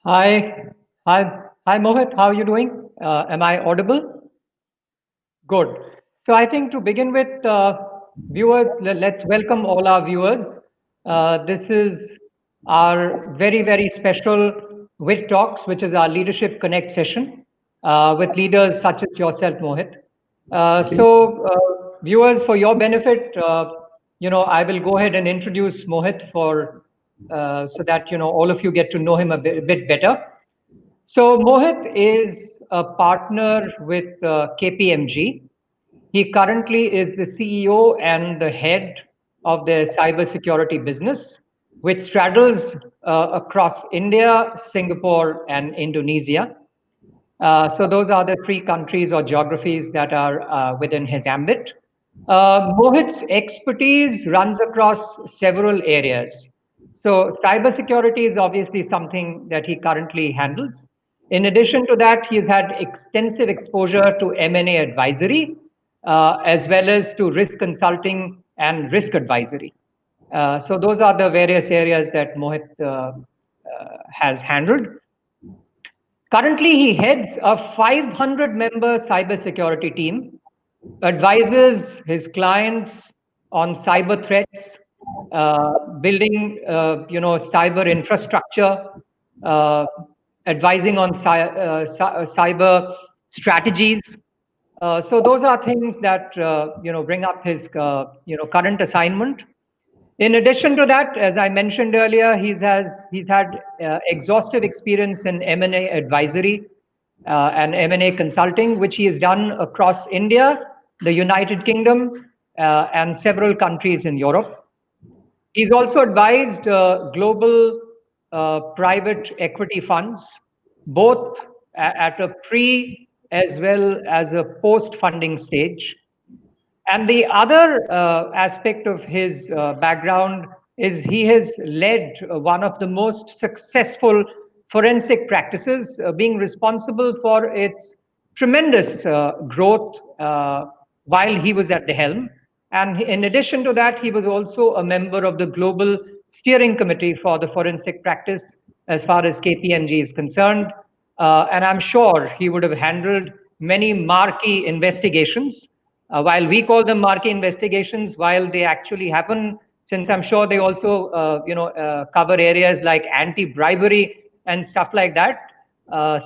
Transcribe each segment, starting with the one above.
Hi, hi, hi, Mohit. How are you doing? Am I audible? Good. So I think to begin with, viewers, let's welcome all our viewers. This is our very special WiTalks, which is our Leadership Connect session with leaders such as yourself, Mohit. Viewers, for your benefit, I will go ahead and introduce Mohit for so that all of you get to know him a bit better. So Mohit is a partner with KPMG. He currently is the CEO and the head of the cybersecurity business, which straddles across India, Singapore, and Indonesia. So those are the three countries or geographies that are within his ambit. Mohit's expertise runs across several areas. So cybersecurity is obviously something that he currently handles. In addition to that, he's had extensive exposure to M&A advisory, as well as to risk consulting and risk advisory. So those are the various areas that Mohit has handled. Currently, he heads a 500-member cybersecurity team, advises his clients on cyber threats, building, cyber infrastructure, uh, advising on cyber strategies. So those are things that bring up his current assignment. In addition to that, as I mentioned earlier, he's had exhaustive experience in M&A advisory and M&A consulting, which he has done across India, the United Kingdom, and several countries in Europe. He's also advised global private equity funds, both at a pre as well as a post-funding stage. And the other aspect of his background is he has led one of the most successful forensic practices, being responsible for its tremendous growth while he was at the helm. And in addition to that, he was also a member of the global steering committee for the forensic practice as far as KPMG is concerned. And I'm sure he would have handled many marquee investigations. While we call them marquee investigations, while they actually happen, since I'm sure they also, cover areas like anti-bribery and stuff like that.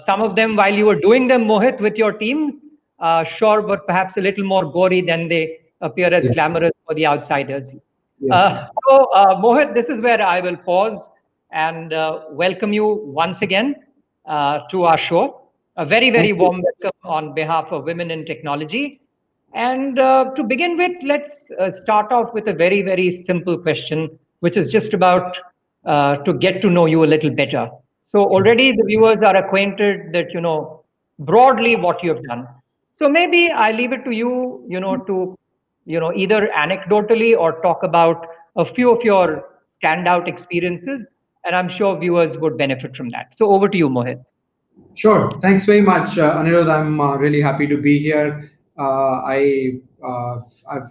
Some of them, while you were doing them, Mohit, with your team, sure, but perhaps a little more gory than they appear as Yeah. glamorous for the outsiders. Yes. Mohit, this is where I will pause and welcome you once again to our show. A very Thank you. warm welcome on behalf of Women in Technology. And to begin with, let's start off with a very simple question, which is just about to get to know you a little better. So Sure. already the viewers are acquainted that, broadly what you have done. So maybe I leave it to you, to, either anecdotally or talk about a few of your standout experiences. And I'm sure viewers would benefit from that. So over to you, Mohit. Sure. Thanks very much, Anirudh. I'm really happy to be here. I've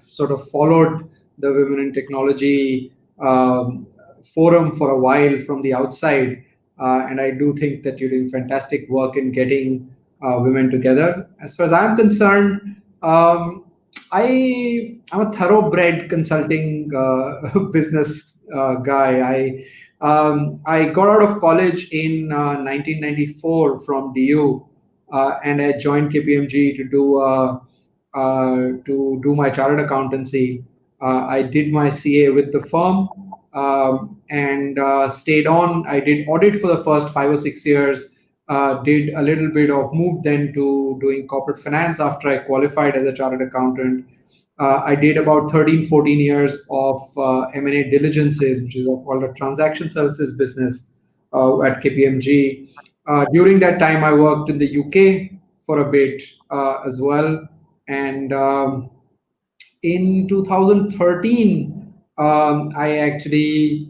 sort of followed the Women in Technology forum for a while from the outside, and I do think that you're doing fantastic work in getting women together. As far as I'm concerned, I'm a thoroughbred consulting business guy. I got out of college in 1994 from DU, and I joined KPMG to do my chartered accountancy. I did my CA with the firm and stayed on. I did audit for the first 5 or 6 years. Did a little bit of move then to doing corporate finance after I qualified as a chartered accountant. I did about 13, 14 years of M&A diligences, which is called a transaction services business at KPMG. During that time, I worked in the UK for a bit as well. And in 2013, I actually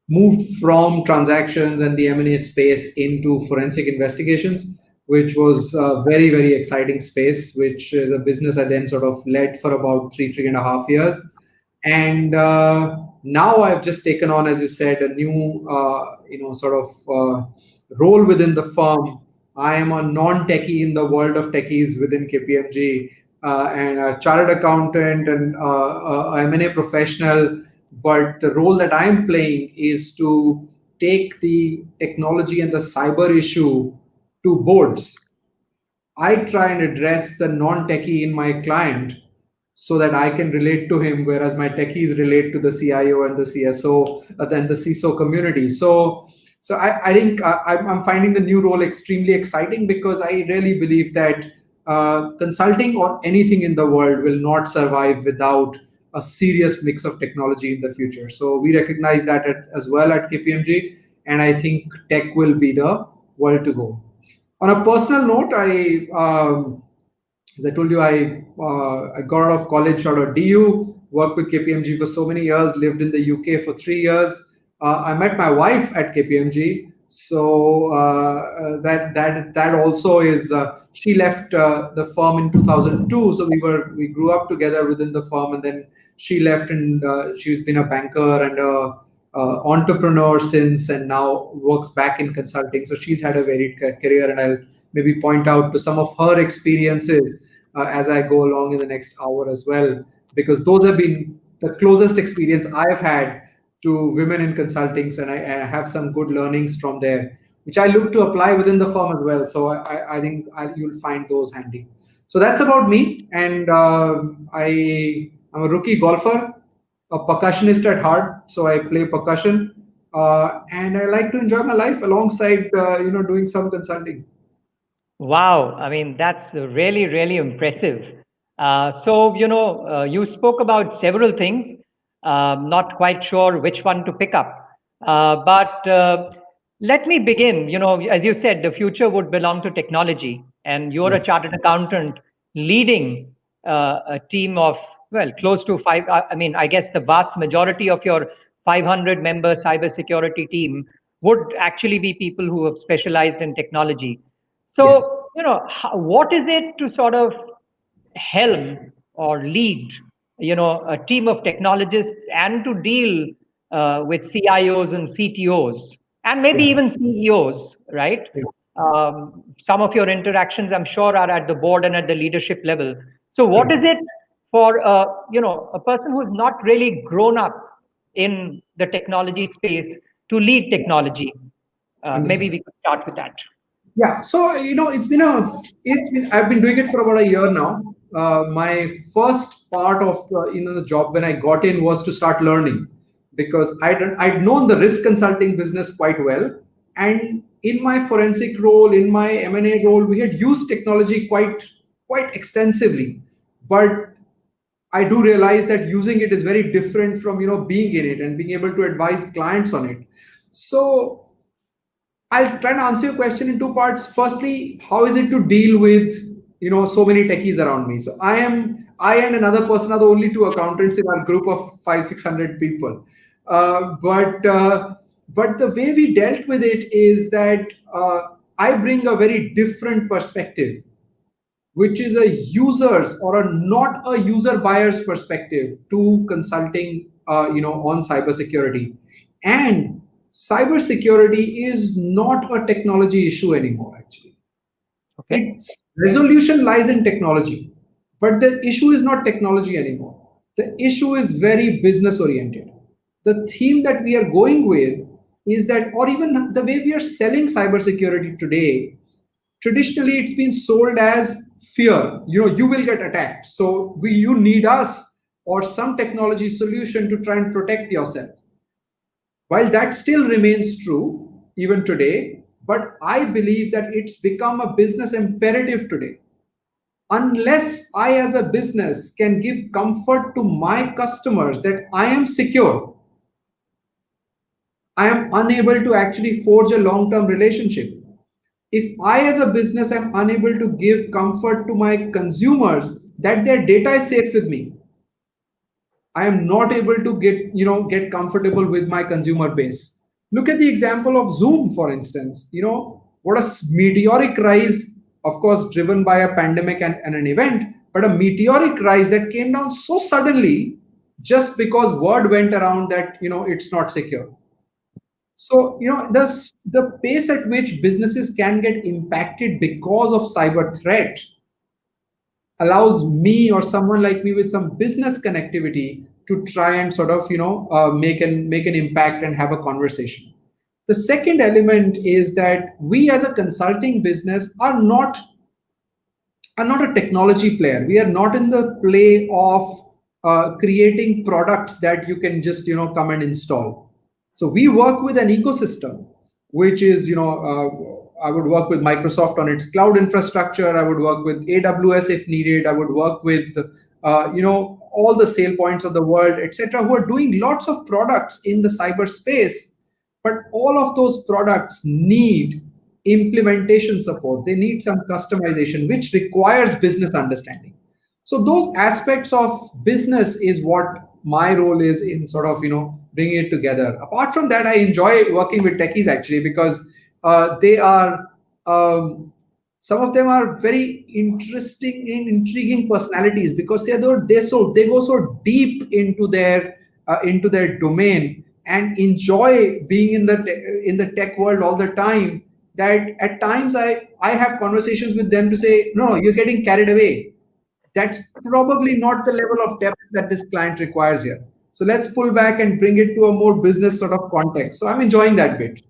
moved from transactions and the M&A space into forensic investigations, which was a very exciting space, which is a business I then sort of led for about three and a half years. And Now I've just taken on, as you said, a new sort of role within the firm. I am a non-techie in the world of techies within KPMG, and a chartered accountant and M&A professional. But the role that I'm playing is to take the technology and the cyber issue to boards. I try and address the non-techie in my client so that I can relate to him, whereas my techies relate to the CIO and the CSO, then the CISO community. So I think I'm finding the new role extremely exciting because I really believe that consulting or anything in the world will not survive without a serious mix of technology in the future. So we recognize that as well at KPMG, and I think tech will be the world to go. On a personal note, as I told you, I got out of college out of DU, worked with KPMG for so many years, lived in the UK for 3 years. I met my wife at KPMG, so that also is. She left the firm in 2002, so we grew up together within the firm, and then she left, and she's been a banker and a entrepreneur since, and now works back in consulting. So she's had a varied career, and I'll maybe point out to some of her experiences as I go along in the next hour as well, because those have been the closest experience I've had to women in consulting, and I have some good learnings from there, which I look to apply within the firm as well. So I think you'll find those handy. So that's about me, and I'm a rookie golfer, a percussionist at heart, so I play percussion, and I like to enjoy my life alongside doing some consulting. Wow, I mean, that's really, really impressive. So, you spoke about several things. Not quite sure which one to pick up. But let me begin. As you said, the future would belong to technology, and you're Yeah. a chartered accountant leading a team of, well, close to five. I mean, I guess the vast majority of your 500-member cybersecurity team would actually be people who have specialized in technology. Yes. So, what is it to sort of helm or lead, a team of technologists and to deal with CIOs and CTOs and maybe Yeah. even CEOs, right? Yeah. Some of your interactions, I'm sure, are at the board and at the leadership level. So, what Correct. is it for, a person who's not really grown up in the technology space to lead Yeah. technology? Maybe Understood. we could start with that. Yeah, so I've been doing it for about a year now. My first part of the job when I got in was to start learning, because I'd known the risk consulting business quite well, and in my forensic role, in my M&A role, we had used technology quite extensively, but I do realize that using it is very different from being in it and being able to advise clients on it. So I'll try and answer your question in two parts. Firstly, how is it to deal with so many techies around me? So I and another person are the only two accountants in our group of 500-600 people. But the way we dealt with it is that I bring a very different perspective, which is a user's or a not a user buyer's perspective to consulting on cybersecurity. And cybersecurity is not a technology issue anymore, actually. Okay. Its resolution lies in technology, but the issue is not technology anymore. The issue is very business oriented. The theme that we are going with is that, or even the way we are selling cybersecurity today, traditionally it's been sold as fear. You will get attacked, so you need us or some technology solution to try and protect yourself. While that still remains true even today, but I believe that it's become a business imperative today. Unless I, as a business, can give comfort to my customers that I am secure, I am unable to actually forge a long term relationship. If I, as a business, am unable to give comfort to my consumers that their data is safe with me, I am not able to get comfortable with my consumer base. Look at the example of Zoom, for instance. What a meteoric rise, of course, driven by a pandemic and an event, but a meteoric rise that came down so suddenly just because word went around that it's not secure. So the pace at which businesses can get impacted because of cyber threat allows me or someone like me with some business connectivity to try and sort of make an impact and have a conversation. The second element is that we as a consulting business are not a technology player. We are not in the play of creating products that you can just come and install. So we work with an ecosystem, which is I would work with Microsoft on its cloud infrastructure. I would work with AWS if needed. I would work with all the sale points of the world, etc., who are doing lots of products in the cyberspace. But all of those products need implementation support. They need some customization, which requires business understanding. So those aspects of business is what my role is in sort of bringing it together. Apart from that, I enjoy working with techies actually, because they are some of them are very interesting and intriguing personalities, because they go so deep into their domain and enjoy being in the tech world all the time, that at times I have conversations with them to say, no, you're getting carried away. That's probably not the level of depth that this client requires here. So let's pull back and bring it to a more business sort of context. So I'm enjoying that bit.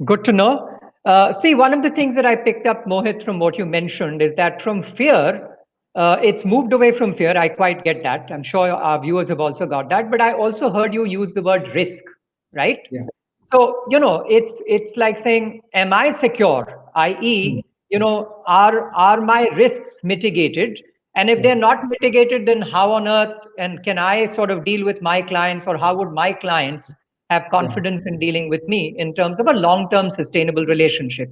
Good to know. See, one of the things that I picked up, Mohit, from what you mentioned is that from fear, it's moved away from fear. I quite get that. I'm sure our viewers have also got that. But I also heard you use the word risk, right? Yeah. So, it's like saying, am I secure? Hmm. I.e., are my risks mitigated? And if Yeah. they're not mitigated, then how on earth and can I sort of deal with my clients, or how would my clients have Yeah. confidence in dealing with me in terms of a long-term sustainable relationship?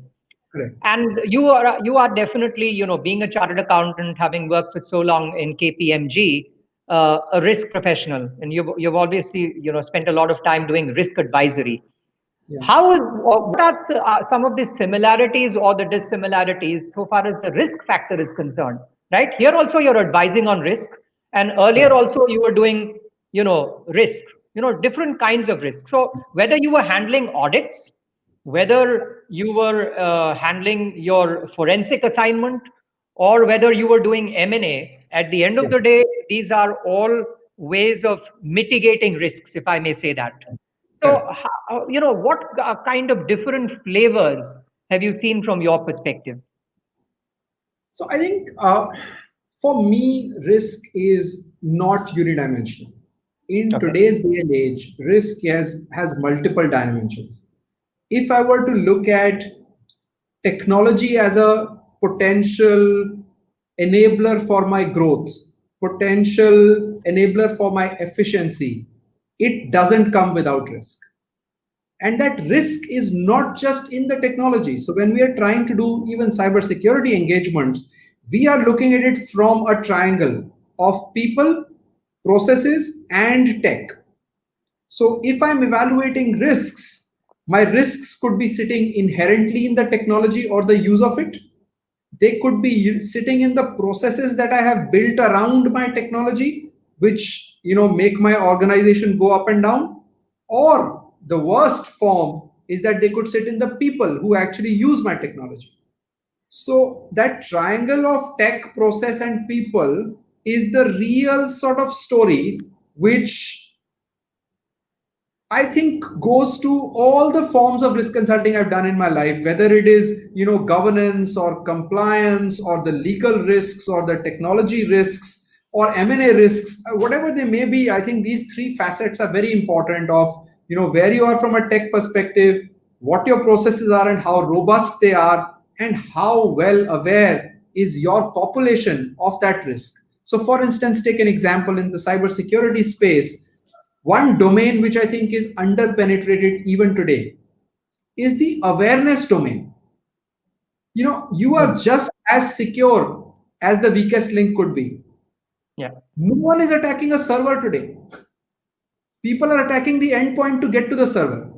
Correct. And you are definitely, being a chartered accountant, having worked for so long in KPMG, a risk professional, and you've obviously spent a lot of time doing risk advisory. Yeah. What are some of the similarities or the dissimilarities so far as the risk factor is concerned? Right here, also you're advising on risk, and earlier Correct. also you were doing, risk, different kinds of risk. So whether you were handling audits, whether you were handling your forensic assignment, or whether you were doing M&A, at the end Yeah. of the day, these are all ways of mitigating risks, if I may say that. So, Correct. what kind of different flavors have you seen from your perspective? So I think for me, risk is not unidimensional. In Okay. today's day and age, risk has multiple dimensions. If I were to look at technology as a potential enabler for my growth, potential enabler for my efficiency, it doesn't come without risk. And that risk is not just in the technology. So when we are trying to do even cybersecurity engagements, we are looking at it from a triangle of people, processes, and tech. So if I'm evaluating risks, my risks could be sitting inherently in the technology or the use of it. They could be sitting in the processes that I have built around my technology, which make my organization go up and down. Or the worst form is that they could sit in the people who actually use my technology. So that triangle of tech, process, and people is the real sort of story, which I think goes to all the forms of risk consulting I've done in my life, whether it is, governance or compliance or the legal risks or the technology risks or M&A risks, whatever they may be. I think these three facets are very important of, where you are from a tech perspective, what your processes are and how robust they are, and how well aware is your population of that risk. So for instance, take an example in the cybersecurity space. One domain which I think is underpenetrated even today is the awareness domain. You are Hmm. just as secure as the weakest link could be. Yeah. No one is attacking a server today. People are attacking the endpoint to get to the server.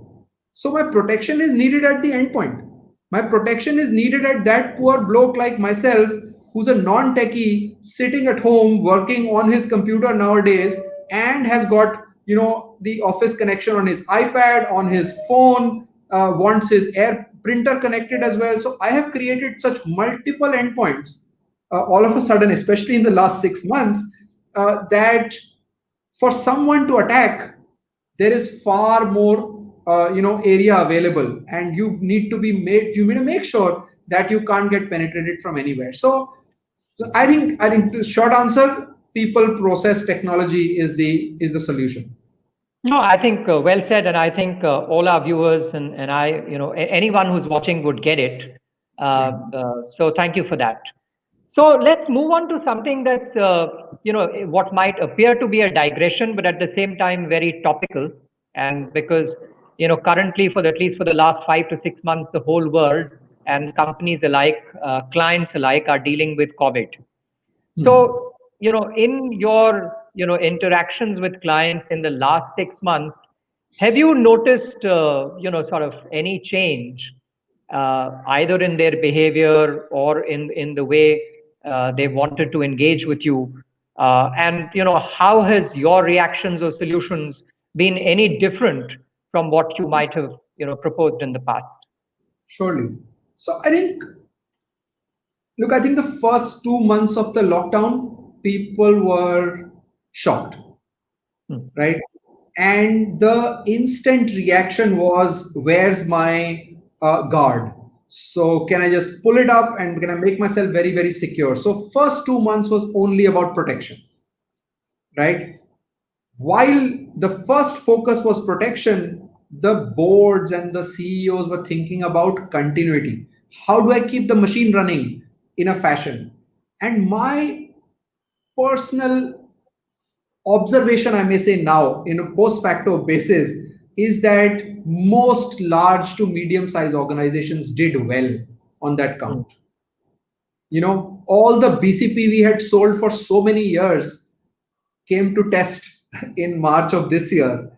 So my protection is needed at the endpoint. My protection is needed at that poor bloke like myself, who's a non-techie sitting at home working on his computer nowadays, and has got the office connection on his iPad, on his phone, wants his air printer connected as well. So I have created such multiple endpoints all of a sudden, especially in the last 6 months, that for someone to attack, there is far more area available, and you need to make sure that you can't get penetrated from anywhere. So I think the short answer, people, process, technology is the solution. No, I think well said, and I think all our viewers and I, anyone who's watching would get it. Yeah. So thank you for that. So let's move on to something that's, what might appear to be a digression, but at the same time very topical. And because, currently at least for the last 5 to 6 months, the whole world and companies alike, clients alike, are dealing with COVID. So, in your, interactions with clients in the last 6 months, have you noticed, sort of any change, either in their behavior or in the way they wanted to engage with you? And, how has your reactions or solutions been any different from what you might have, proposed in the past? Surely. So I think the first 2 months of the lockdown, people were shocked, Hmm. right? And the instant reaction was, where's my guard? So can I just pull it up and can I make myself very, very secure? So first 2 months was only about protection, right? While the first focus was protection, the boards and the CEOs were thinking about continuity. How do I keep the machine running in a fashion? And my personal observation, I may say now, in a post facto basis, is that most large to medium sized organizations did well on that Hmm. count. All the BCP we had sold for so many years came to test in March of this year,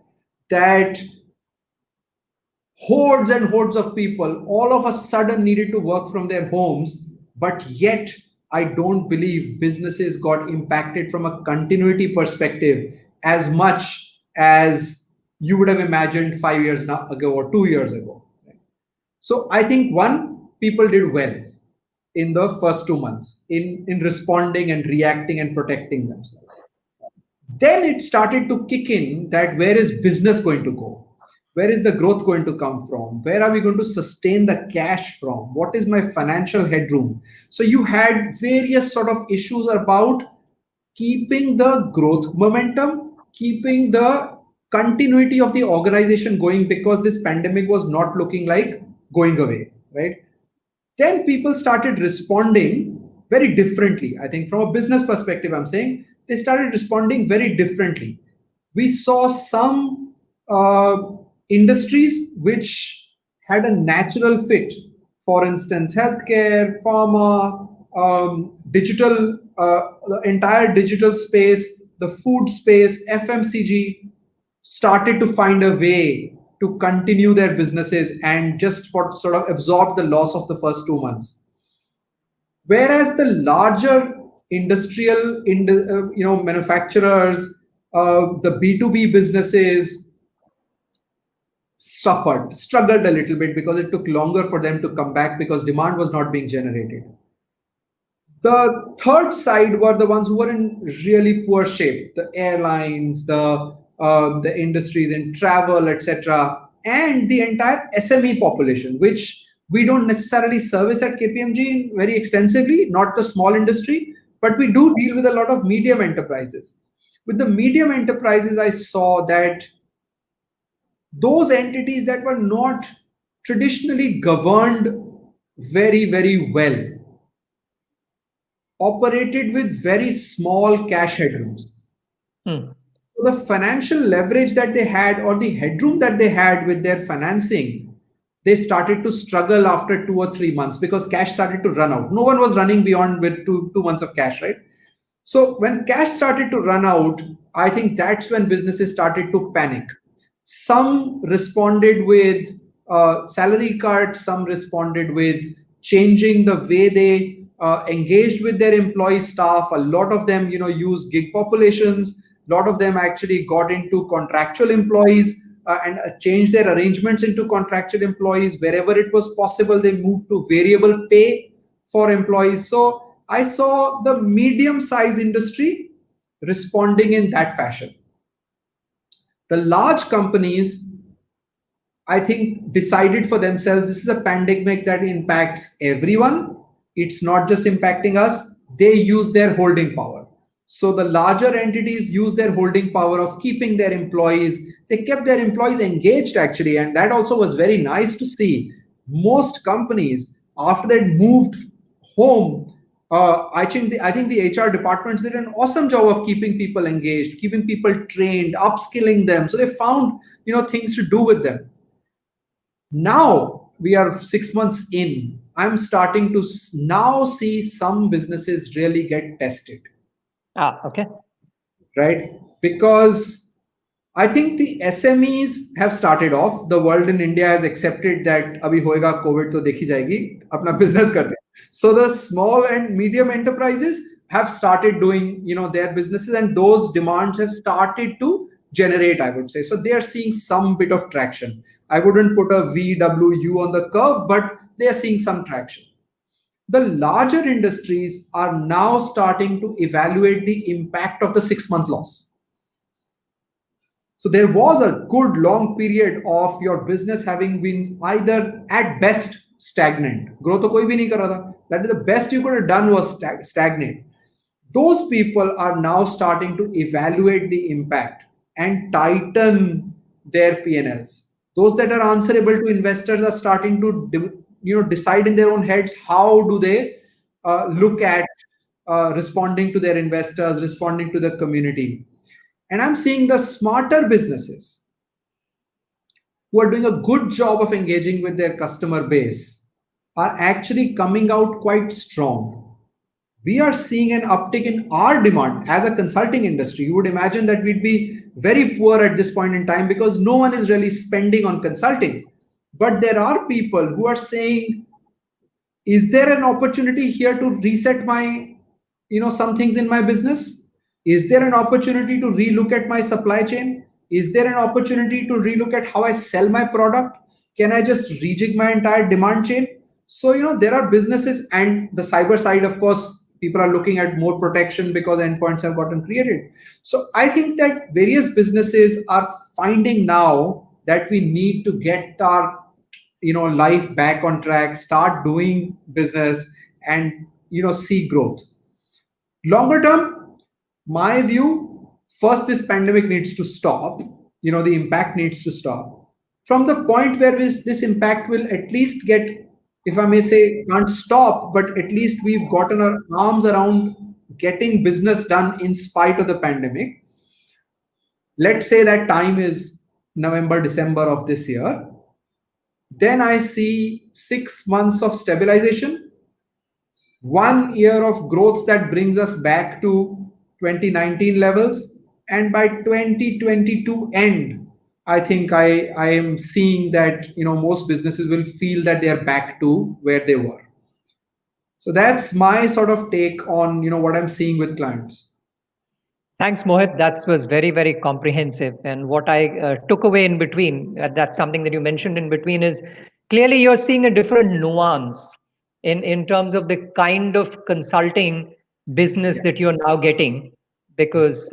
that hordes and hordes of people all of a sudden needed to work from their homes, but yet I don't believe businesses got impacted from a continuity perspective as much as you would have imagined 5 years ago or 2 years ago. So I think one, people did well in the first 2 months in responding and reacting and protecting themselves. Then it started to kick in, that where is business going to go? Where is the growth going to come from? Where are we going to sustain the cash from? What is my financial headroom? So you had various sort of issues about keeping the growth momentum, keeping the continuity of the organization going, because this pandemic was not looking like going away, right? Then people started responding very differently. I think from a business perspective, I'm saying they started responding very differently. We saw some industries which had a natural fit. For instance, healthcare, pharma, digital, the entire digital space, the food space, FMCG, started to find a way to continue their businesses and just for sort of absorb the loss of the first 2 months. Whereas the larger industrial, manufacturers, the B2B businesses struggled a little bit because it took longer for them to come back because demand was not being generated. The third side were the ones who were in really poor shape: the airlines, the industries in travel, etc., and the entire SME population, which we don't necessarily service at KPMG very extensively, not the small industry, but we do deal with a lot of medium enterprises. With the medium enterprises, I saw that those entities that were not traditionally governed very, very well operated with very small cash headrooms. Hmm. So the financial leverage that they had, or the headroom that they had with their financing, they started to struggle after 2 or 3 months because cash started to run out. No one was running beyond with two months of cash, right? So when cash started to run out, I think that's when businesses started to panic. Some responded with salary cuts, some responded with changing the way they engaged with their employee staff. A lot of them, use gig populations, A lot of them actually got into contractual employees and changed their arrangements into contractual employees. Wherever it was possible, they moved to variable pay for employees. So I saw the medium size industry responding in that fashion. The large companies, I think, decided for themselves this is a pandemic that impacts everyone. It's not just impacting us. They use their holding power. So the larger entities use their holding power of keeping their employees. They kept their employees engaged actually, and that also was very nice to see. Most companies, after they moved home, I think the HR departments did an awesome job of keeping people engaged, keeping people trained, upskilling them. So they found things to do with them. Now we are 6 months in. I'm starting to now see some businesses really get tested, Okay. right? Because I think the SMEs have started off. The world in India has accepted that abhi hoega COVID to dekhi jayegi, apna business karte. So the small and medium enterprises have started doing their businesses, and those demands have started to generate, I would say. So they are seeing some bit of traction. I wouldn't put a VWU on the curve, but they are seeing some traction. The larger industries are now starting to evaluate the impact of the 6 month loss. So there was a good long period of your business having been either at best stagnant. Growth to koi bhi nahi kar raha tha. That is the best you could have done was stagnate. Those people are now starting to evaluate the impact and tighten their P&Ls. Those that are answerable to investors are starting to decide in their own heads how do they look at responding to their investors, responding to the community. And I'm seeing the smarter businesses who are doing a good job of engaging with their customer base are actually coming out quite strong. We are seeing an uptick in our demand as a consulting industry. You would imagine that we'd be very poor at this point in time because no one is really spending on consulting. But there are people who are saying, is there an opportunity here to reset my some things in my business? Is there an opportunity to relook at my supply chain? Is there an opportunity to relook at how I sell my product? Can I just rejig my entire demand chain? So there are businesses, and the cyber side, of course, people are looking at more protection because endpoints have gotten created. So I think that various businesses are finding now that we need to get our life back on track, start doing business, and see growth. Longer term, my view, first this pandemic needs to stop. The impact needs to stop. From the point where this impact will at least get, if I may say, can't stop, but at least we've gotten our arms around getting business done in spite of the pandemic. Let's say that time is November, December of this year. Then I see 6 months of stabilization, 1 year of growth that brings us back to 2019 levels, and by 2022 end, I think I am seeing that most businesses will feel that they are back to where they were. So that's my sort of take on what I'm seeing with clients. Thanks, Mohit. That was very, very comprehensive. And what I took away in between, that's something that you mentioned in between, is clearly you're seeing a different nuance in terms of the kind of consulting business Yeah. that you're now getting, because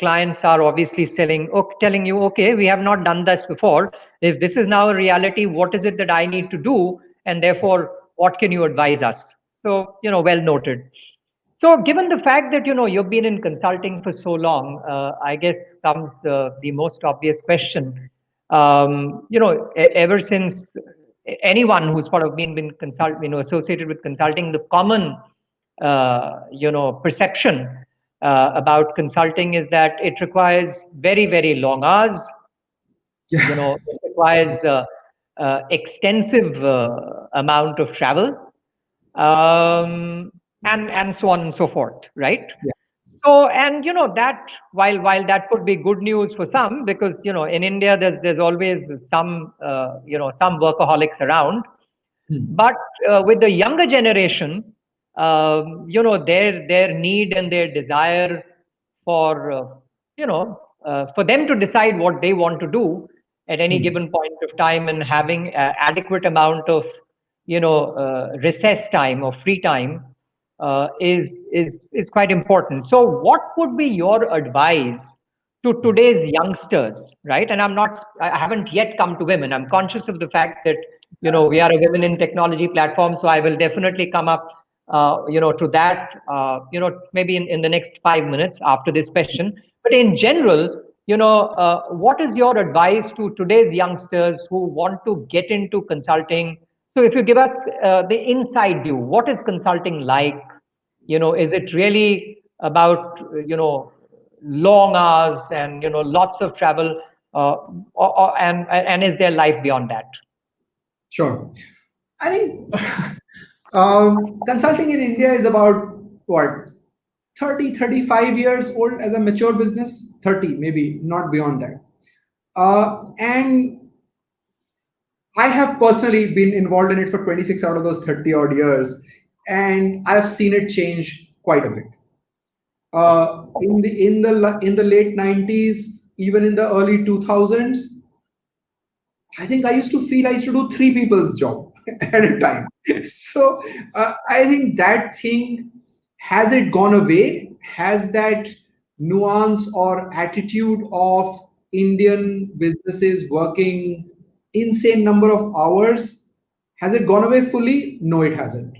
clients are obviously telling you, okay, we have not done this before. If this is now a reality, what is it that I need to do, and therefore, what can you advise us? So well noted. So, given the fact that you've been in consulting for so long, I guess comes the most obvious question. Ever since anyone who's sort of been associated with consulting, the common perception about consulting is that it requires very, very long hours. Yeah. It requires extensive amount of travel, and so on and so forth, right? Yeah. So, and that, while that could be good news for some, because in India there's always some workaholics around, Hmm. but with the younger generation, their need and their desire for for them to decide what they want to do at any Hmm. given point of time, and having adequate amount of recess time or free time is quite important. So what would be your advice to today's youngsters, right? And I haven't yet come to women. I'm conscious of the fact that we are a women in technology platform, so I will definitely come up to that maybe in the next 5 minutes after this question. But in general, what is your advice to today's youngsters who want to get into consulting? So if you give us the inside view, what is consulting like? Is it really about long hours and lots of travel, and is there life beyond that? Sure. I think consulting in India is about what, 30, 35 years old as a mature business, 30, maybe not beyond that. And I have personally been involved in it for 26 out of those 30 odd years, and I've seen it change quite a bit. In the late 90s, even in the early 2000s, I think I used to feel I used to do three people's job at a time. So I think that thing, has it gone away? Has that nuance or attitude of Indian businesses working insane number of hours, has it gone away fully? No, it hasn't.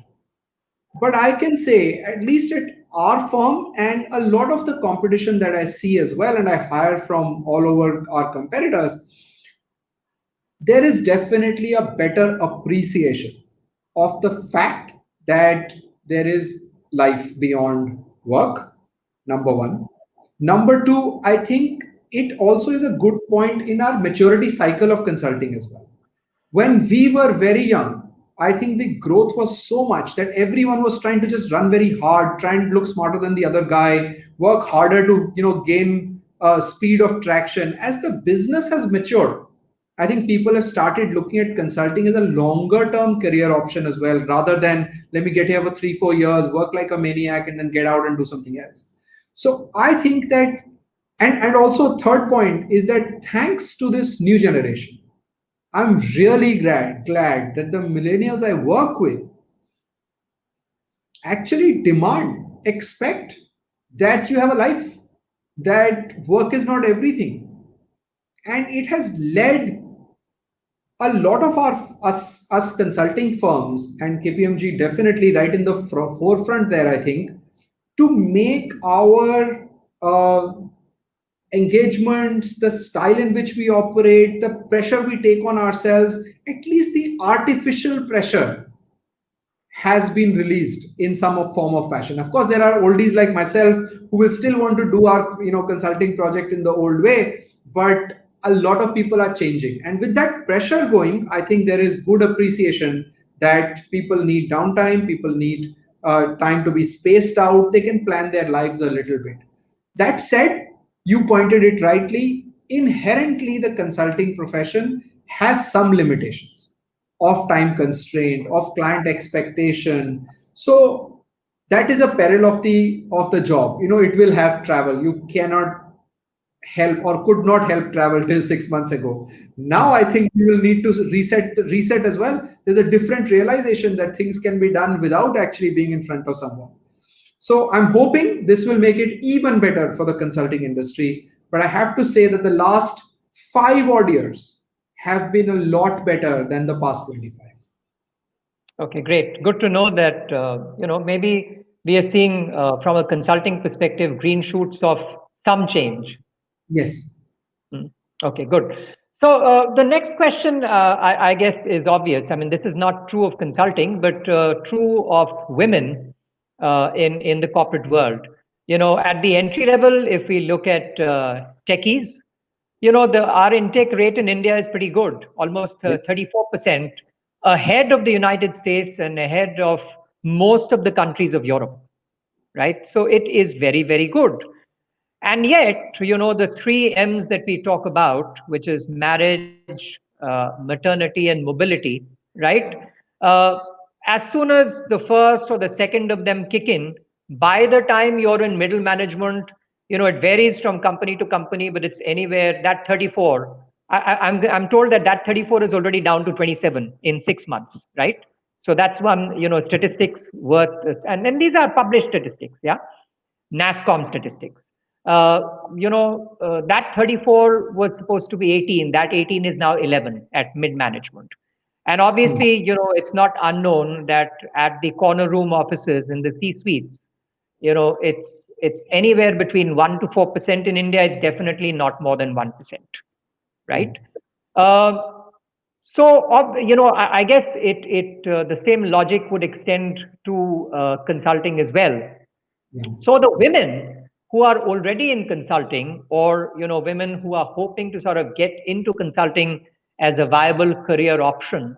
But I can say, at least at our firm and a lot of the competition that I see as well, and I hire from all over our competitors, there is definitely a better appreciation of the fact that there is life beyond work, number one. Number two, I think it also is a good point in our maturity cycle of consulting as well. When we were very young, I think the growth was so much that everyone was trying to just run very hard, try and look smarter than the other guy, work harder to gain speed of traction. As the business has matured, I think people have started looking at consulting as a longer term career option as well, rather than let me get here for 3 4 years, work like a maniac, and then get out and do something else. So I think that, and also third point is that thanks to this new generation, I'm really glad that the millennials I work with actually demand, expect that you have a life, that work is not everything. And it has led a lot of us consulting firms, and KPMG definitely right in the forefront there, I think, to make our engagements, the style in which we operate, the pressure we take on ourselves, at least the artificial pressure has been released in some form of fashion. Of course, there are oldies like myself who will still want to do our consulting project in the old way, but a lot of people are changing. And with that pressure going, I think there is good appreciation that people need downtime, people need time to be spaced out, they can plan their lives a little bit. That said, you pointed it rightly. Inherently, the consulting profession has some limitations of time constraint, of client expectation. So that is a peril of the job. It will have travel. You cannot help or could not help travel till 6 months ago. Now I think you will need to reset as well. There's a different realization that things can be done without actually being in front of someone. So I'm hoping this will make it even better for the consulting industry. But I have to say that the last 5 odd years have been a lot better than the past 25. Okay, great. Good to know that maybe we are seeing from a consulting perspective green shoots of some change. Yes. Mm. Okay, good. So the next question, I guess, is obvious. I mean, this is not true of consulting, but true of women in the corporate world. At the entry level, if we look at techies, the our intake rate in India is pretty good, almost Yes. 34%, ahead of the United States and ahead of most of the countries of Europe, right? So it is very, very good. And yet, the three M's that we talk about, which is marriage, maternity, and mobility, right? Uh, as soon as the first or the second of them kick in, by the time you're in middle management, it varies from company to company, but it's anywhere that 34. I'm told that 34 is already down to 27 in 6 months, right? So that's one, statistics worth, and then these are published statistics, yeah, NASCOM statistics. That 34 was supposed to be 18. That 18 is now 11 at mid management. And obviously, it's not unknown that at the corner room offices in the C suites, it's anywhere between 1 to 4% in India. It's definitely not more than 1%, Yeah. right? Uh, I guess the same logic would extend to consulting as well. Yeah. So the women who are already in consulting, or women who are hoping to sort of get into consulting as a viable career option,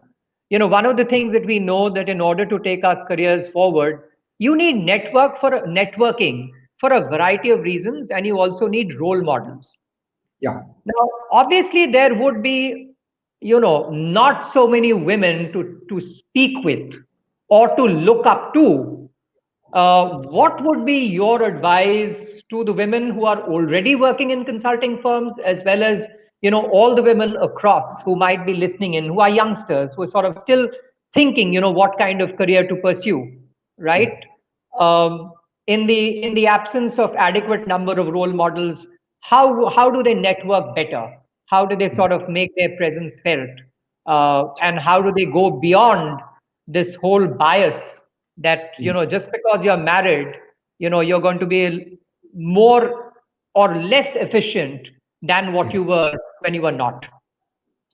one of the things that we know that in order to take our careers forward, you need networking for a variety of reasons, and you also need role models. Yeah. Now, obviously, there would be, not so many women to speak with or to look up to. What would be your advice to the women who are already working in consulting firms, as well as all the women across who might be listening in, who are youngsters, who are sort of still thinking, what kind of career to pursue, Yeah. right? Um, in the absence of adequate number of role models, how do they network better? How do they sort of make their presence felt? And how do they go beyond this whole bias that just because you're married, you're going to be more or less efficient than what Yeah. you were when you were not?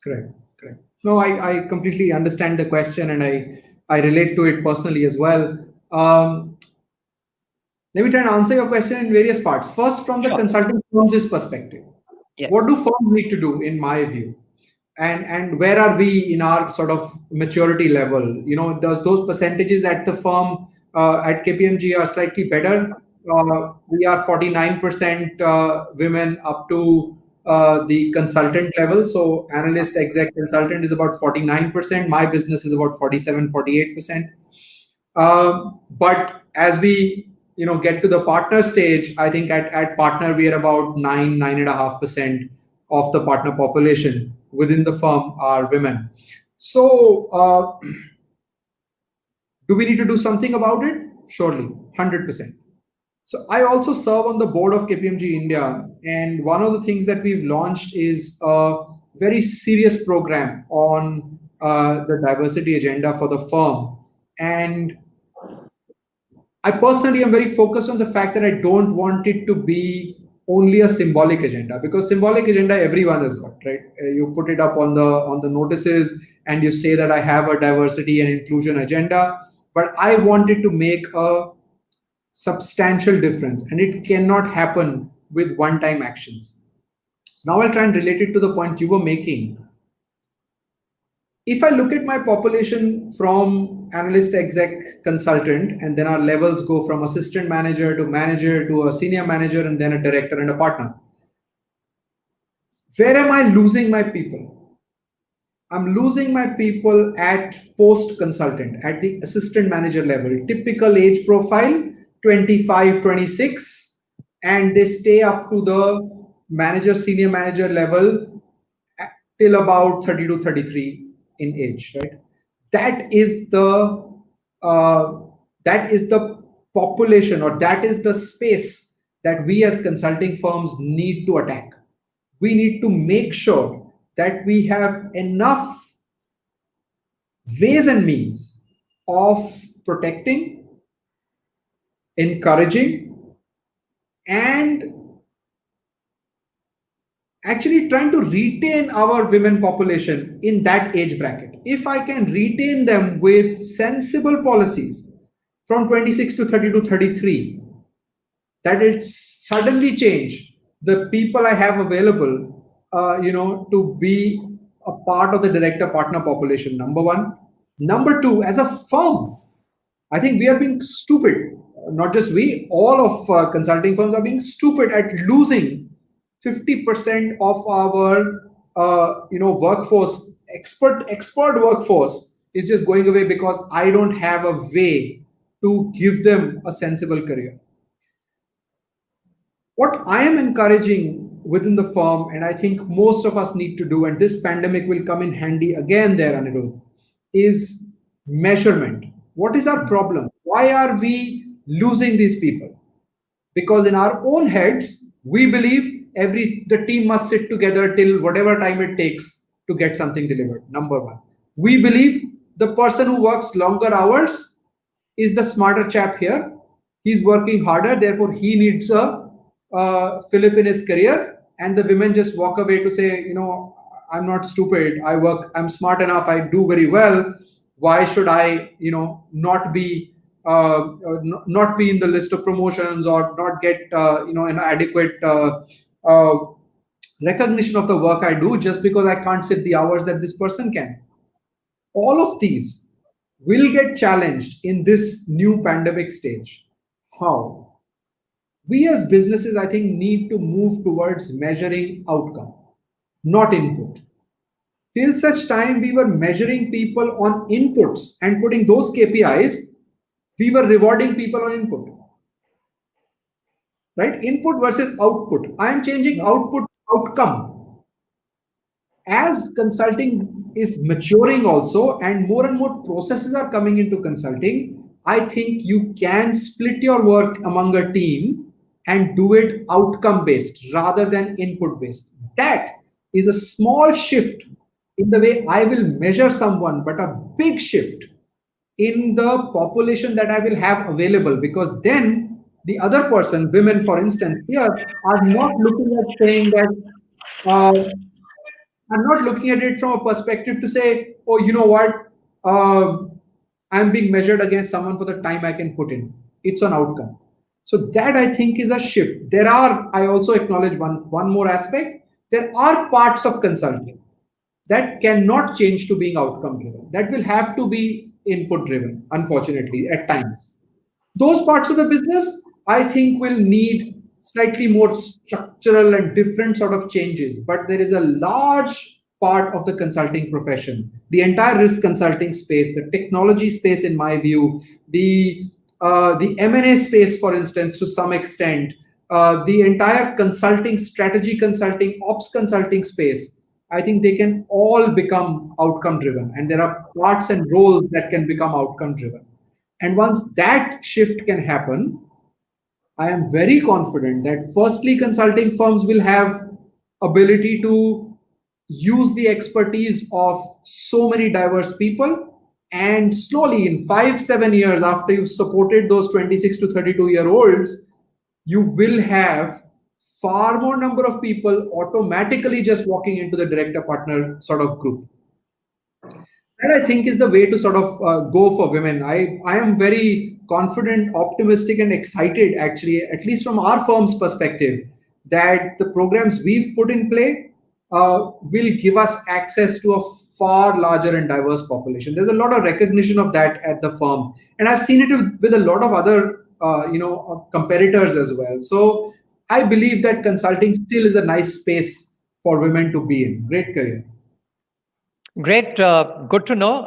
Correct. Correct. No, I completely understand the question, and I relate to it personally as well. Um, Let me try and answer your question in various parts. First, from the Sure. consulting firms' perspective, Yes. what do firms need to do, in my view? And where are we in our sort of maturity level? Those percentages at the firm at KPMG are slightly better. We are 49% women up to the consultant level. So analyst, exec, consultant is about 49%. My business is about 47, 48%. But as we get to the partner stage, I think at partner we are about 9.5% of the partner population within the firm are women. So do we need to do something about it? Surely, 100%. So I also serve on the board of KPMG India, and one of the things that we've launched is a very serious program on the diversity agenda for the firm. And I personally am very focused on the fact that I don't want it to be only a symbolic agenda, because symbolic agenda everyone has got, right? You put it up on the notices and you say that I have a diversity and inclusion agenda, but I wanted to make a substantial difference, and it cannot happen with one-time actions. So now I'll try and relate it to the point you were making. If I look at my population from analyst, exec, consultant, and then our levels go from assistant manager to a senior manager, and then a director and a partner, where am I losing my people? I'm losing my people at post consultant, at the assistant manager level. Typical age profile 25, 26, and they stay up to the manager, senior manager level till about 30 to 33 in age, right? That is the uh, that is the population, or that is the space that we as consulting firms need to attack. We need to make sure that we have enough ways and means of protecting, encouraging, and actually trying to retain our women population in that age bracket. If I can retain them with sensible policies from 26 to 30 to 33, that will suddenly change the people I have available, to be a part of the director partner population. Number one. Number two, as a firm, I think we are being stupid. Not just we, all of consulting firms are being stupid at losing 50% of our workforce, expert workforce is just going away because I don't have a way to give them a sensible career. What I am encouraging within the firm, and I think most of us need to do, and this pandemic will come in handy again there, Anirudh, is measurement. What is our problem? Why are we losing these people? Because in our own heads we believe every the team must sit together till whatever time it takes to get something delivered. Number one, we believe the person who works longer hours is the smarter chap here. He's working harder, therefore he needs a fillip in his career. And the women just walk away to say, I'm not stupid, I'm smart enough, I do very well. Why should I not be in the list of promotions, or not get an adequate uh, recognition of the work I do, just because I can't sit the hours that this person can. All of these will get challenged in this new pandemic stage. How? We as businesses, I think, need to move towards measuring outcome, not input. Till such time we were measuring people on inputs and putting those KPIs, we were rewarding people on input, right? Input versus output. I am changing output to outcome. As consulting is maturing also, and more processes are coming into consulting, I think you can split your work among a team and do it outcome based rather than input based. That is a small shift in the way I will measure someone, but a big shift in the population that I will have available, because then the other person, women for instance, here are not looking at saying that uh, I'm not looking at it from a perspective to say, oh, you know what, I'm being measured against someone for the time I can put in. It's an outcome. So that I think is a shift. I also acknowledge one more aspect. There are parts of consulting that cannot change to being outcome driven. That will have to be input driven, unfortunately, at times. Those parts of the business, I think, will need slightly more structural and different sort of changes. But there is a large part of the consulting profession, the entire risk consulting space, the technology space, in my view, the M&A space, for instance, to some extent, the entire consulting, strategy consulting, ops consulting space. I think they can all become outcome driven, and there are parts and roles that can become outcome driven. And once that shift can happen, I am very confident that firstly, consulting firms will have ability to use the expertise of so many diverse people. And slowly, in 5, 7 years after you've supported those 26 to 32 year olds, you will have far more number of people automatically just walking into the director partner sort of group. That I think is the way to sort of go for women. I am very confident, optimistic, and excited, actually, at least from our firm's perspective, that the programs we've put in play will give us access to a far larger and diverse population. There's a lot of recognition of that at the firm, and I've seen it with a lot of other competitors as well. So I believe that consulting still is a nice space for women to be in. Great career. Great, good to know,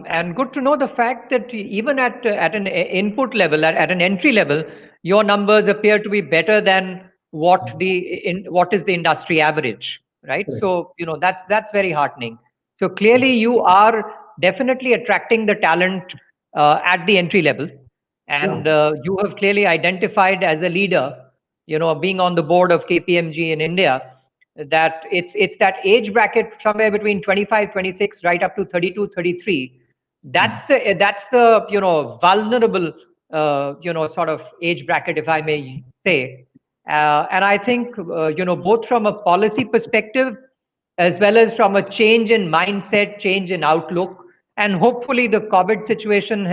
and good to know the fact that even at an input level, at an entry level, your numbers appear to be better than what is the industry average, right? Correct. So that's very heartening. So clearly, you are definitely attracting the talent at the entry level, Yeah. and you have clearly identified as a leader, being on the board of KPMG in India, that it's that age bracket somewhere between 25, 26, right up to 32, 33. That's the vulnerable sort of age bracket, if I may say. And I think both from a policy perspective as well as from a change in mindset, change in outlook, and hopefully the COVID situation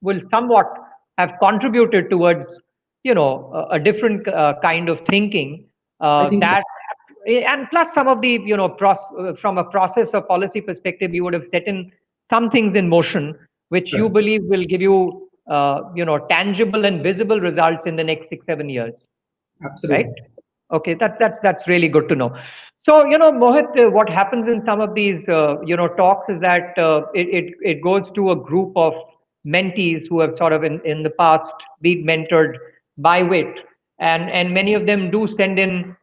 will somewhat have contributed towards a different kind of thinking, I think so. that and plus some of the from a process or policy perspective, you would have set in some things in motion which you Correct. believe will give you tangible and visible results in the next 6, 7 years, right? Absolutely. Okay, that's really good to know. So, Mohit, what happens in some of these, talks is that it goes to a group of mentees who have sort of in the past been mentored by WIT, and many of them do send in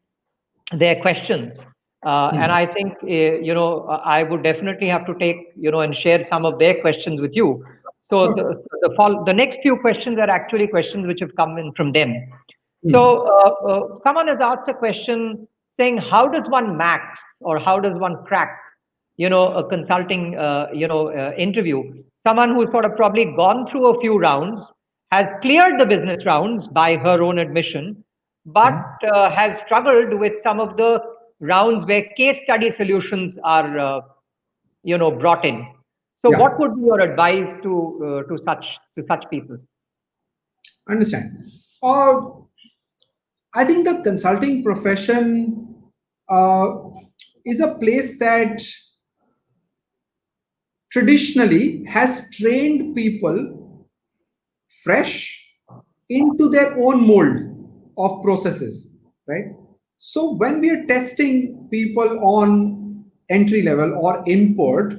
their questions. And I think, I would definitely have to take, and share some of their questions with you. So Sure. the next few questions are actually questions which have come in from them. Hmm. So someone has asked a question saying, how does one max or how does one crack, a consulting, interview? Someone who's sort of probably gone through a few rounds, has cleared the business rounds by her own admission, but Hmm. has struggled with some of the rounds where case study solutions are, brought in. So, Yeah, what would be your advice to such people? understand. Uh, I think the consulting profession uh, is a place that traditionally has trained people fresh into their own mold of processes, right? So when we are testing people on entry level or input,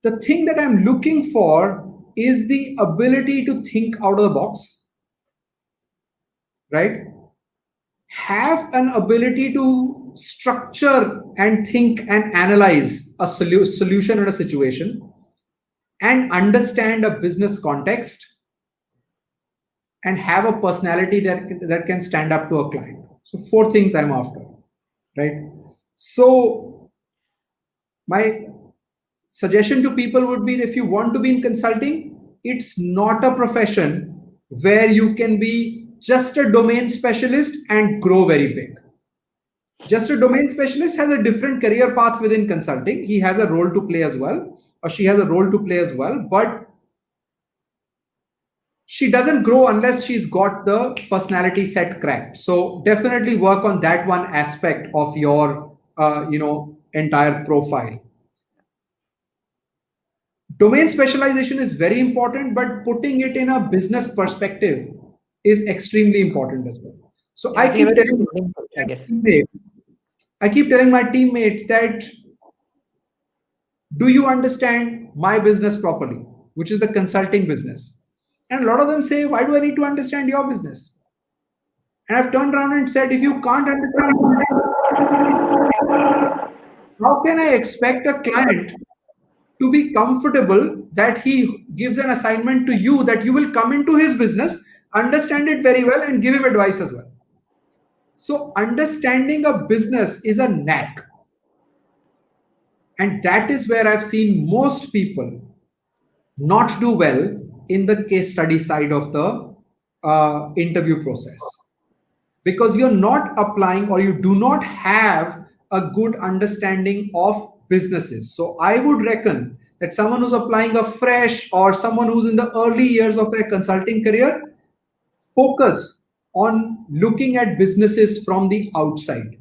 the thing that I'm looking for is the ability to think out of the box, right? Have an ability to structure and think and analyze a solution or a situation and understand a business context and have a personality that can stand up to a client. So four things I'm after, right? So my suggestion to people would be, if you want to be in consulting, it's not a profession where you can be just a domain specialist and grow very big. Just a domain specialist has a different career path within consulting. He has a role to play as well, or she has a role to play as well, but she doesn't grow unless she's got the personality set cracked. So definitely work on that one aspect of your entire profile. Domain specialization is very important, but putting it in a business perspective is extremely important as well. So Yeah, it'll be very meaningful, I guess. I keep telling my teammates that, do you understand my business properly, which is the consulting business? And a lot of them say, why do I need to understand your business? And I've turned around and said, if you can't understand, how can I expect a client to be comfortable that he gives an assignment to you, that you will come into his business, understand it very well, and give him advice as well? So, understanding a business is a knack. And that is where I've seen most people not do well in the case study side of the interview process, because you're not applying or you do not have a good understanding of businesses. So I would reckon that someone who's applying a fresh or someone who's in the early years of their consulting career, focus on looking at businesses from the outside.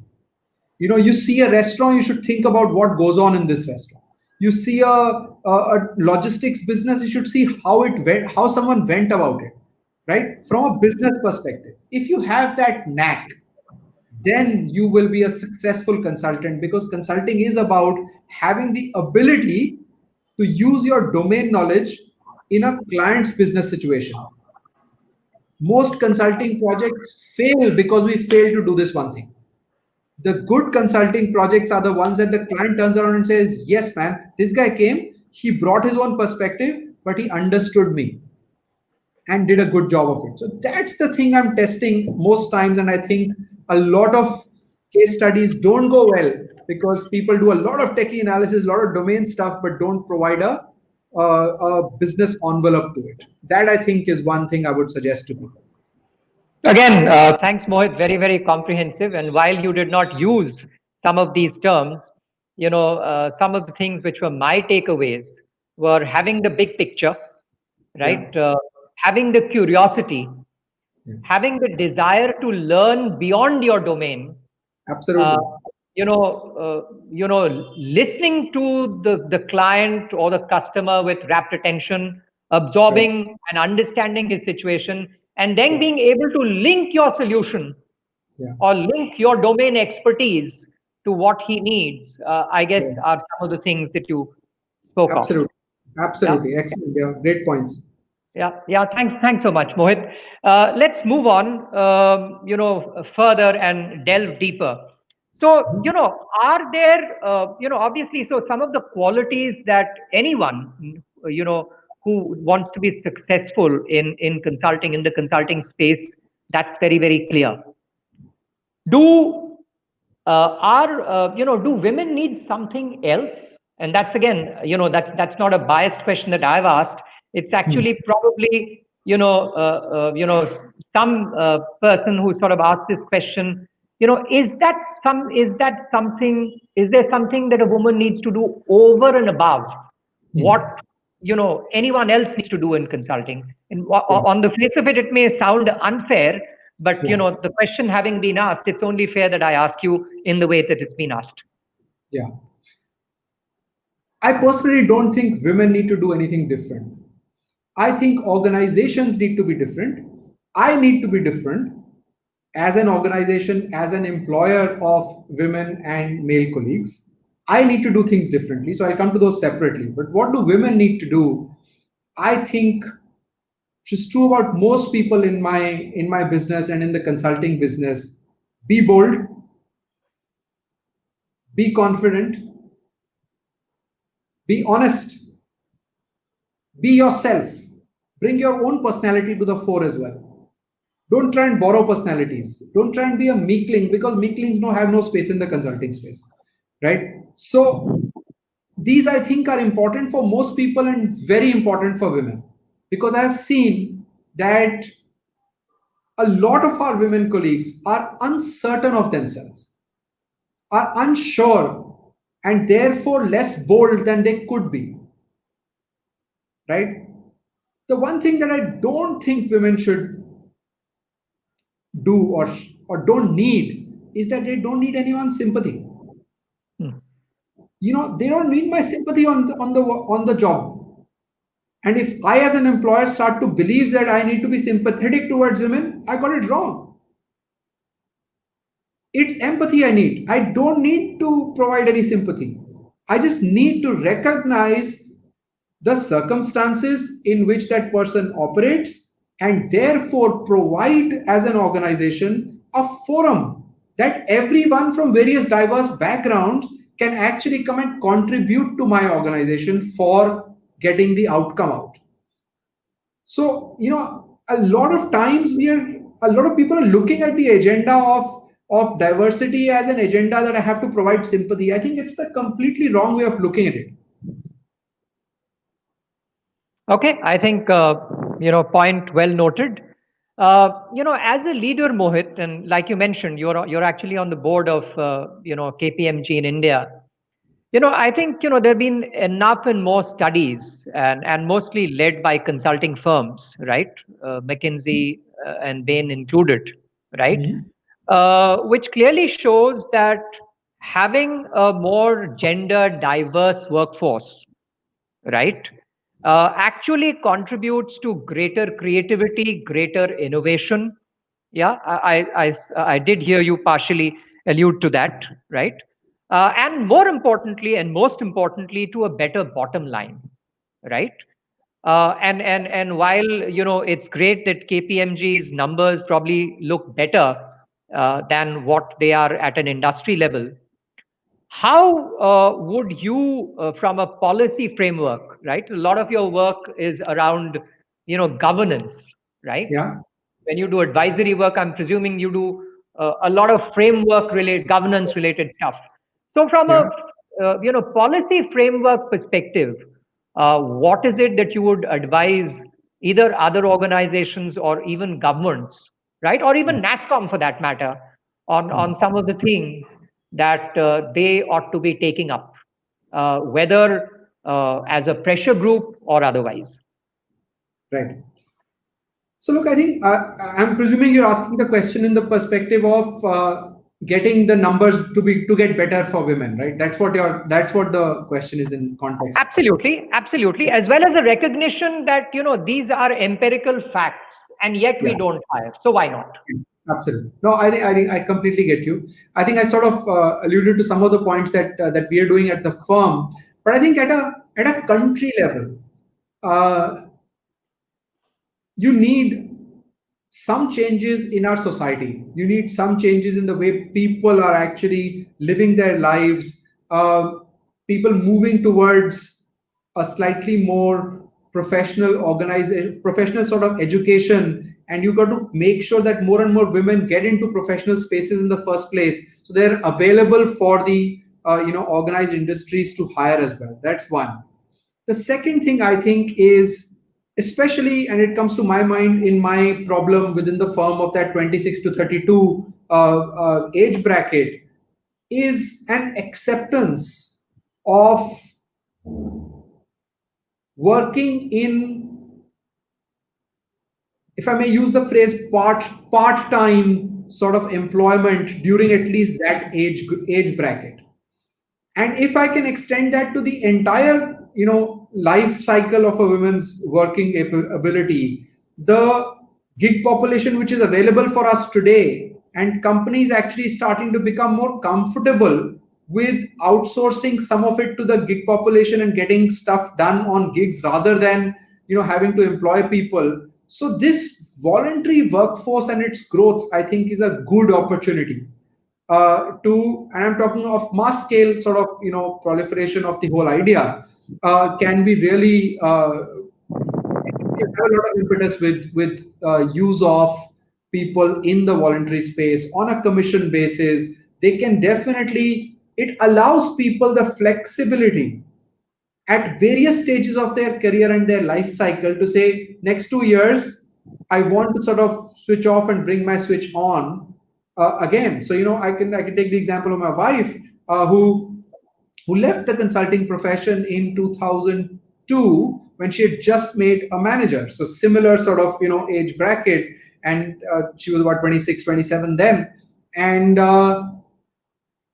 You see a restaurant, you should think about what goes on in this restaurant. You see a logistics business, you should see how it went, how someone went about it, right? From a business perspective, if you have that knack, then you will be a successful consultant, because consulting is about having the ability to use your domain knowledge in a client's business situation. Most consulting projects fail because we fail to do this one thing. The good consulting projects are the ones that the client turns around and says, yes, man, this guy came, he brought his own perspective, but he understood me and did a good job of it. So that's the thing I'm testing most times. And I think a lot of case studies don't go well because people do a lot of techie analysis, a lot of domain stuff, but don't provide a business envelope to it. That I think is one thing I would suggest to people. Again, thanks, Mohit. Very, very comprehensive. And while you did not use some of these terms, some of the things which were my takeaways were having the big picture, Yeah, right? Having the curiosity, yeah, having the desire to learn beyond your domain, uh, absolutely. listening to the client or the customer with rapt attention, Right. absorbing and understanding his situation, and then Yeah, being able to link your solution yeah, or link your domain expertise to what he needs, I guess, yeah. are some of the things that you spoke of. Absolutely. Yeah. Absolutely. Excellent. Yeah, great points. Yeah. Thanks so much, Mohit. Let's move on, further and delve deeper. So, are there, obviously, so some of the qualities that anyone, who wants to be successful in consulting, in the consulting space, that's very, very clear. Do are do women need something else? And that's again, that's not a biased question that I've asked. It's actually probably some person who sort of asked this question. Is there something that a woman needs to do over and above what Hmm. anyone else needs to do in consulting? And Yeah. on the face of it, it may sound unfair, but Yeah. the question having been asked, it's only fair that I ask you in the way that it's been asked. Yeah. I personally don't think women need to do anything different. I think organizations need to be different. I need to be different as an organization, as an employer of women and male colleagues. I need to do things differently. So I'll come to those separately. But what do women need to do? I think, which is true about most people in my business and in the consulting business, be bold, be confident, be honest, be yourself, bring your own personality to the fore as well. Don't try and borrow personalities. Don't try and be a meekling because meeklings have no space in the consulting space, right? So these I think are important for most people and very important for women because I have seen that a lot of our women colleagues are uncertain of themselves, are unsure, and therefore less bold than they could be, right? The one thing that I don't think women should do or don't need is that they don't need anyone's sympathy. Hmm. They don't need my sympathy on the job. And if I as an employer start to believe that I need to be sympathetic towards women, I got it wrong. It's empathy I need. I don't need to provide any sympathy. I just need to recognize the circumstances in which that person operates and therefore provide as an organization a forum that everyone from various diverse backgrounds can actually come and contribute to my organization for getting the outcome out. So, a lot of times a lot of people are looking at the agenda of diversity as an agenda that I have to provide sympathy. I think it's the completely wrong way of looking at it. Okay, I think point well noted. As a leader, Mohit, and like you mentioned, you're actually on the board of KPMG in India. I think there have been enough and more studies, and mostly led by consulting firms, right? McKinsey and Bain included, right? Mhm. Which clearly shows that having a more gender diverse workforce, right, actually contributes to greater creativity, greater innovation. Yeah, I did hear you partially allude to that, right? And more importantly, and most importantly, to a better bottom line, right? And while it's great that KPMG's numbers probably look better than what they are at an industry level, how would you, from a policy framework, right? A lot of your work is around, governance, right? Yeah, When you do advisory work, I'm presuming you do a lot of framework related, governance related stuff. So, from a yeah. policy framework perspective, what is it that you would advise either other organizations or even governments, right, or even NASCOM for that matter, on some of the things that they ought to be taking up, whether as a pressure group or otherwise? Right. So look, I think I'm presuming you're asking the question in the perspective of getting the numbers to get better for women, right? That's what the question is in context. Absolutely, as well as a recognition that these are empirical facts, and yet we Yeah, don't hire. So why not? absolutely. No, I think I completely get you. I think I sort of alluded to some of the points that we are doing at the firm, but I think at a country level, uh, you need some changes in our society. You need some changes in the way people are actually living their lives. People moving towards a slightly more professional organization, professional sort of education, and you got to make sure that more and more women get into professional spaces in the first place, so they're available for the organized industries to hire as well. That's one. The second thing I think is, especially, and it comes to my mind in my problem within the firm of that 26 to 32 age bracket, is an acceptance of working in, if I may use the phrase, part-time sort of employment during at least that age bracket. And if I can extend that to the entire life cycle of a woman's working ability, the gig population which is available for us today, and companies actually starting to become more comfortable with outsourcing some of it to the gig population and getting stuff done on gigs rather than having to employ people. So this voluntary workforce and its growth, I think, is a good opportunity and I'm talking of mass scale sort of proliferation of the whole idea, can be really have a lot of impetus with use of people in the voluntary space on a commission basis. They can definitely, it allows people the flexibility at various stages of their career and their life cycle to say, next 2 years I want to sort of switch off and bring my switch on again. So I can take the example of my wife, who left the consulting profession in 2002 when she had just made a manager. So similar sort of age bracket, and she was about 26, 27 then. And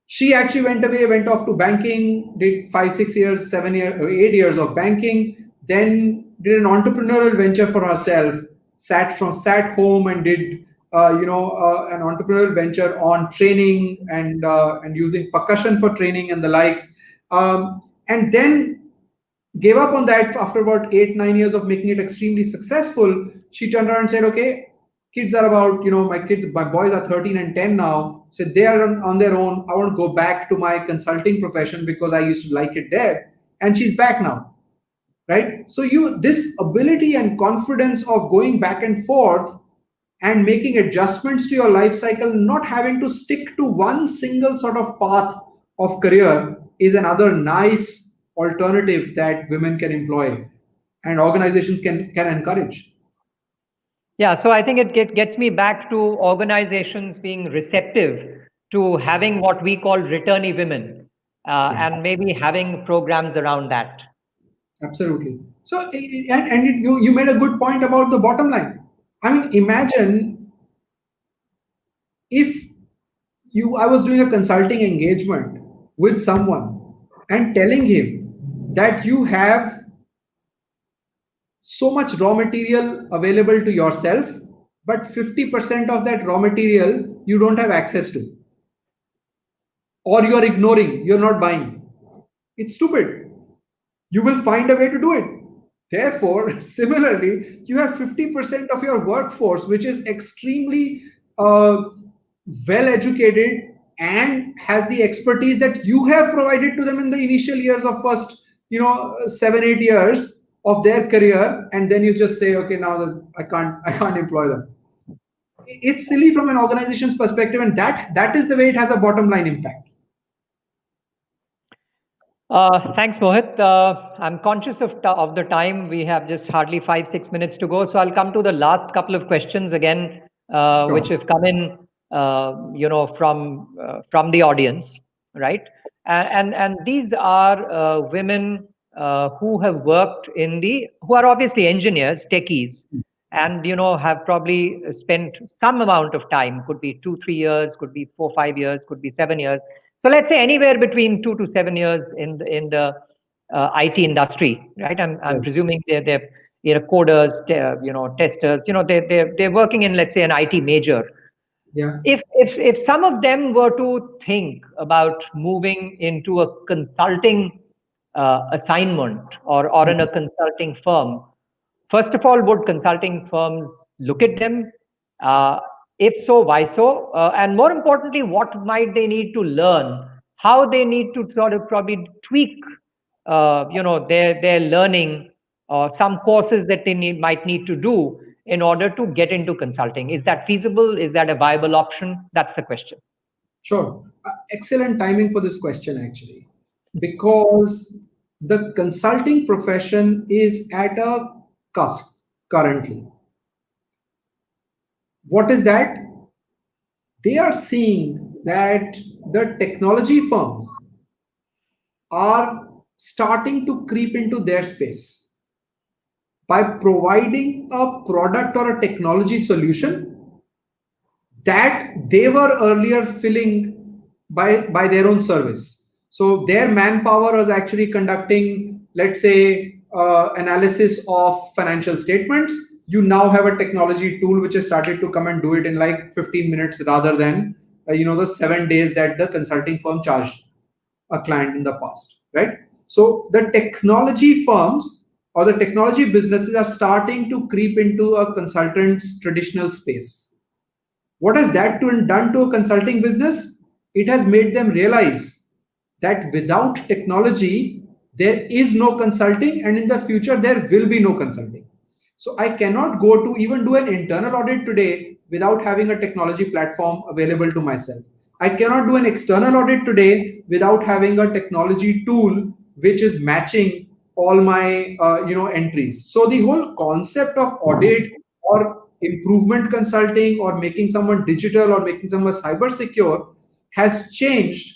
she actually went away, went off to banking, did 5, 6 years, 7 years, 8 years of banking, then did an entrepreneurial venture for herself, sat home and did an entrepreneurial venture on training and using percussion for training and the likes, and then gave up on that after about 8, 9 years of making it extremely successful. She turned around and said, okay, kids are about, my boys are 13 and 10 now. So they are on their own. I want to go back to my consulting profession because I used to like it there. And she's back now. Right. So this ability and confidence of going back and forth and making adjustments to your life cycle, not having to stick to one single sort of path of career, is another nice alternative that women can employ and organizations can encourage. Yeah, so I think it gets me back to organizations being receptive to having what we call returnee women, Yeah, and maybe having programs around that. absolutely. So, you made a good point about the bottom line. I mean, imagine if I was doing a consulting engagement with someone and telling him that you have so much raw material available to yourself, but 50% of that raw material you don't have access to, or you're ignoring, you're not buying. It's stupid. You will find a way to do it. Therefore, similarly, you have 50% of your workforce, which is extremely well educated and has the expertise that you have provided to them in the initial years of first, 7, 8 years of their career, and then you just say, okay, now I can't employ them. It's silly from an organization's perspective, and that is the way it has a bottom line impact. Thanks, Mohit. I'm conscious of the time. We have just hardly 5, 6 minutes to go. So I'll come to the last couple of questions again, which have come in, from the audience, right? And these are women who have worked who are obviously engineers, techies, and have probably spent some amount of time. Could be 2, 3 years, could be 4, 5 years, could be 7 years. So let's say anywhere between 2 to 7 years in the IT industry, right? I'm presuming they're coders, testers. They're working in, let's say, an IT major. Yeah. If some of them were to think about moving into a consulting assignment or in a consulting firm, First of all, would consulting firms look at them? Uh, if so, why so? And more importantly, what might they need to learn? How they need to sort of probably tweak, their learning, some courses that they might need to do in order to get into consulting. Is that feasible? Is that a viable option? That's the question. Sure. Excellent timing for this question, actually, because the consulting profession is at a cusp currently. What is that? They are seeing that the technology firms are starting to creep into their space by providing a product or a technology solution that they were earlier filling by their own service. So their manpower was actually conducting, let's say, analysis of financial statements. You now have a technology tool which has started to come and do it in like 15 minutes rather than the 7 days that the consulting firm charged a client in the past, right? So the technology firms or the technology businesses are starting to creep into a consultant's traditional space. What has that done to a consulting business? It has made them realize that without technology, there is no consulting, and in the future, there will be no consulting. So I cannot go to even do an internal audit today without having a technology platform available to myself. I cannot do an external audit today without having a technology tool which is matching all my entries. So the whole concept of audit or improvement consulting or making someone digital or making someone cyber secure has changed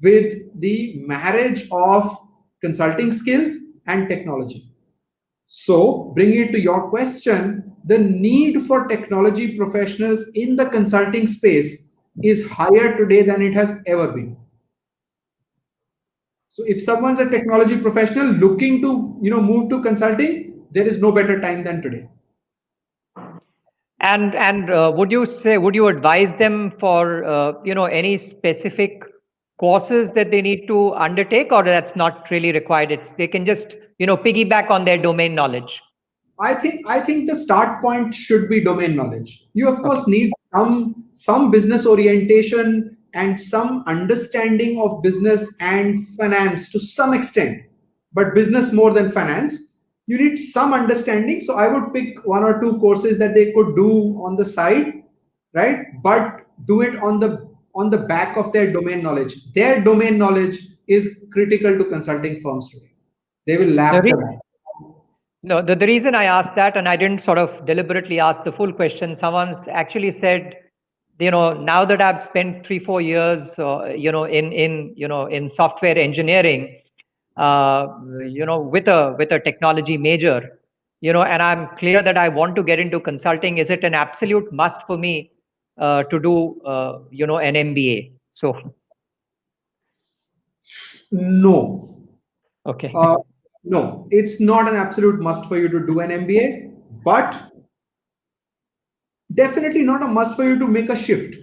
with the marriage of consulting skills and technology. So, bringing it to your question, the need for technology professionals in the consulting space is higher today than it has ever been. So, if someone's a technology professional looking to move to consulting, there is no better time than today. And would you advise them for any specific courses that they need to undertake, or that's not really required? They can just piggyback on their domain knowledge. I think the start point should be domain knowledge. You of Okay. course need some business orientation and some understanding of business and finance to some extent, but business more than finance. You need some understanding. So I would pick one or two courses that they could do on the side, right? But do it on the back of their domain knowledge. Their domain knowledge is critical to consulting firms today. They will The lap re- them. no, the reason I asked that, and I didn't sort of deliberately ask the full question, someone's actually said, now that I've spent 3-4 years, in software engineering, with a technology major, and I'm clear that I want to get into consulting. Is it an absolute must for me to do, an MBA? So, No. okay. Uh, no, it's not an absolute must for you to do an MBA, but definitely not a must for you to make a shift.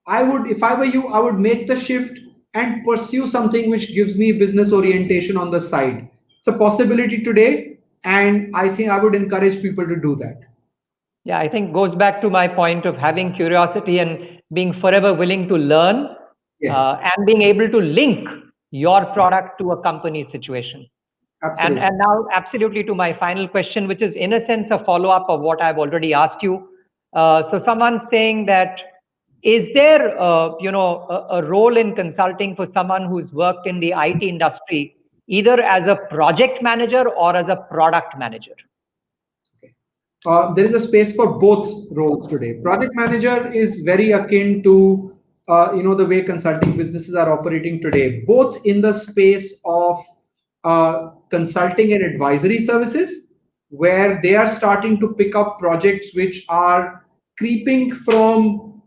If I were you, I would make the shift and pursue something which gives me business orientation on the side. It's a possibility today, and I think I would encourage people to do that. Yeah, I think goes back to my point of having curiosity and being forever willing to learn, Yes, and being able to link your product to a company's situation. And absolutely. now, absolutely, to my final question, which is in a sense a follow-up of what I've already asked you. So someone's saying that, is there a role in consulting for someone who's worked in the IT industry, either as a project manager or as a product manager? There is a space for both roles today. Project manager is very akin to the way consulting businesses are operating today, both in the space of consulting and advisory services, where they are starting to pick up projects which are creeping from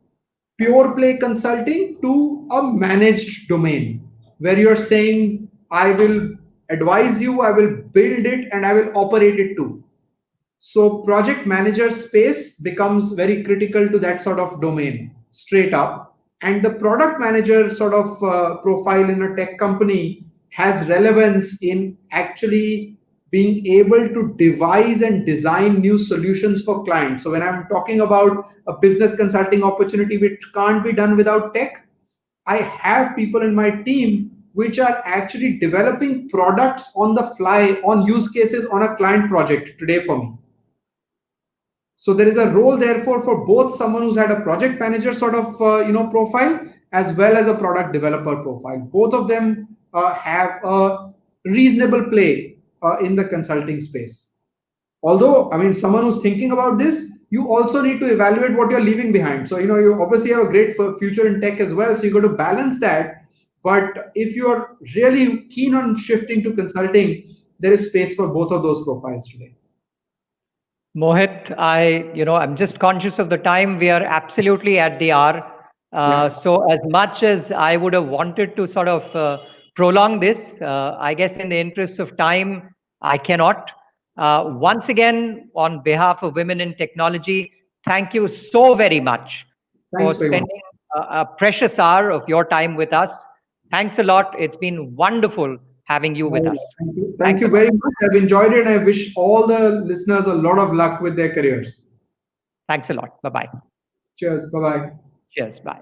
pure play consulting to a managed domain, where you're saying, I will advise you, I will build it, and I will operate it too. So project manager space becomes very critical to that sort of domain straight up. And the product manager sort of profile in a tech company has relevance in actually being able to devise and design new solutions for clients. So when I'm talking about a business consulting opportunity which can't be done without tech, I have people in my team which are actually developing products on the fly on use cases on a client project today for me. So there is a role therefore for both someone who's had a project manager sort of profile as well as a product developer profile. Both of them have a reasonable play in the consulting space. Although, I mean, someone who's thinking about this, you also need to evaluate what you're leaving behind. So you obviously have a great future in tech as well. So you got to balance that. But if you're really keen on shifting to consulting, there is space for both of those profiles today. Mohit, I'm just conscious of the time. We are absolutely at the hour. Yeah. So as much as I would have wanted to sort of prolong this, I guess in the interest of time, I cannot. Once again, on behalf of Women in Technology, thank you so very much for Thanks very much. spending a precious hour of your time with us. Thanks a lot. It's been wonderful having you with us. Thank you. Thank Thanks you a lot. very much. I've enjoyed it and I wish all the listeners a lot of luck with their careers. Thanks a lot. Bye-bye. Cheers. Bye bye. Cheers. Bye.